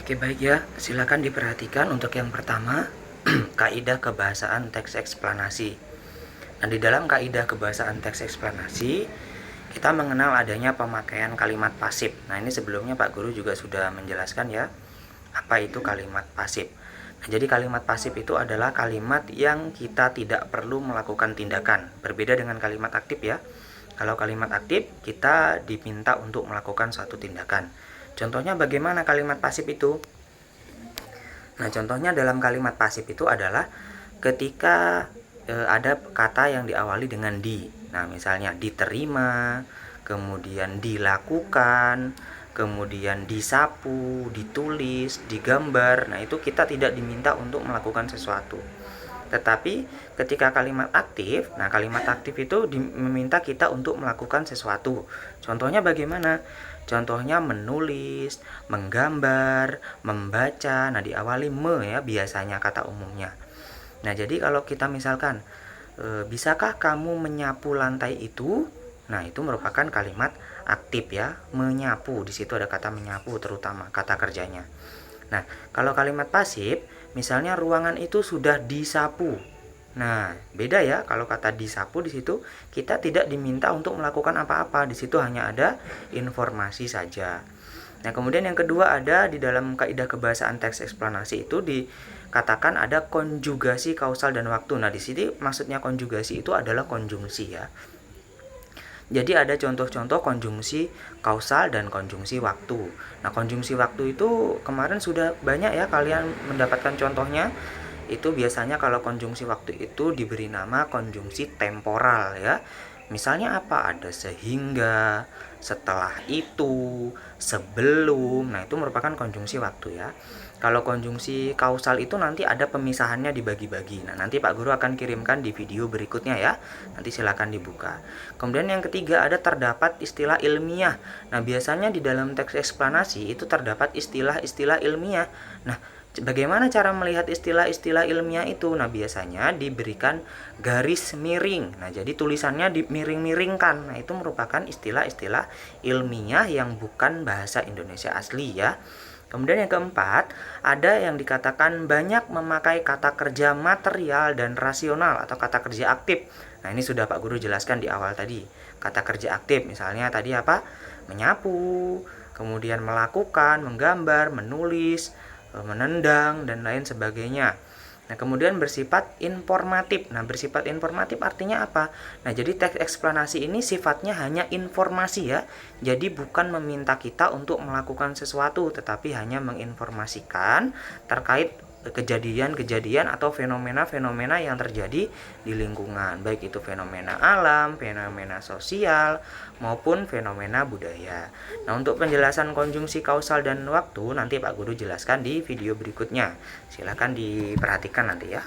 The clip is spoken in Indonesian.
Oke, baik ya, silakan diperhatikan untuk yang pertama, kaidah kebahasaan teks eksplanasi. Nah, di dalam kaidah kebahasaan teks eksplanasi, kita mengenal adanya pemakaian kalimat pasif. Nah, ini sebelumnya Pak Guru juga sudah menjelaskan ya, apa itu kalimat pasif. Nah, jadi kalimat pasif itu adalah kalimat yang kita tidak perlu melakukan tindakan. Berbeda dengan kalimat aktif ya. Kalau kalimat aktif, kita diminta untuk melakukan suatu tindakan. Contohnya bagaimana kalimat pasif itu? Nah, contohnya dalam kalimat pasif itu adalah ketika ada kata yang diawali dengan di. Nah, misalnya diterima, kemudian dilakukan, kemudian disapu, ditulis, digambar. Nah, itu kita tidak diminta untuk melakukan sesuatu. Tetapi ketika kalimat aktif, nah kalimat aktif itu meminta kita untuk melakukan sesuatu. Contohnya bagaimana? Contohnya menulis, menggambar, membaca. Nah, diawali me ya biasanya kata umumnya. Nah, jadi kalau kita misalkan bisakah kamu menyapu lantai itu? Nah, itu merupakan kalimat aktif ya, menyapu. Di situ ada kata menyapu terutama kata kerjanya. Nah, kalau kalimat pasif, misalnya ruangan itu sudah disapu. Nah, beda ya kalau kata disapu di situ kita tidak diminta untuk melakukan apa-apa. Di situ hanya ada informasi saja. Nah, kemudian yang kedua ada di dalam kaidah kebahasaan teks eksplanasi itu dikatakan ada konjugasi kausal dan waktu. Nah, di sini maksudnya konjugasi itu adalah konjungsi ya. Jadi ada contoh-contoh konjungsi kausal dan konjungsi waktu. Nah, konjungsi waktu itu kemarin sudah banyak ya kalian mendapatkan contohnya. Itu biasanya kalau konjungsi waktu itu diberi nama konjungsi temporal ya. Misalnya apa? Ada sehingga, setelah itu, sebelum. Nah, itu merupakan konjungsi waktu ya. Kalau konjungsi kausal itu nanti ada pemisahannya dibagi-bagi. Nah, nanti Pak Guru akan kirimkan di video berikutnya ya. Nanti silakan dibuka. Kemudian yang ketiga ada terdapat istilah ilmiah. Nah, biasanya di dalam teks eksplanasi itu terdapat istilah-istilah ilmiah. Nah, bagaimana cara melihat istilah-istilah ilmiah itu? Nah, biasanya diberikan garis miring. Nah, jadi tulisannya dimiring-miringkan. Nah, itu merupakan istilah-istilah ilmiah yang bukan bahasa Indonesia asli ya. Kemudian yang keempat, ada yang dikatakan banyak memakai kata kerja material dan rasional atau kata kerja aktif. Nah, ini sudah Pak Guru jelaskan di awal tadi. Kata kerja aktif misalnya tadi apa? Menyapu, kemudian melakukan, menggambar, menulis, menendang, dan lain sebagainya. Nah, kemudian bersifat informatif. Nah, bersifat informatif artinya apa? Nah, jadi teks eksplanasi ini sifatnya hanya informasi ya. Jadi bukan meminta kita untuk melakukan sesuatu, tetapi hanya menginformasikan terkait kejadian-kejadian atau fenomena-fenomena yang terjadi di lingkungan, baik itu fenomena alam, fenomena sosial, maupun fenomena budaya. Nah, untuk penjelasan konjungsi kausal dan waktu nanti Pak Guru jelaskan di video berikutnya. Silakan diperhatikan nanti ya.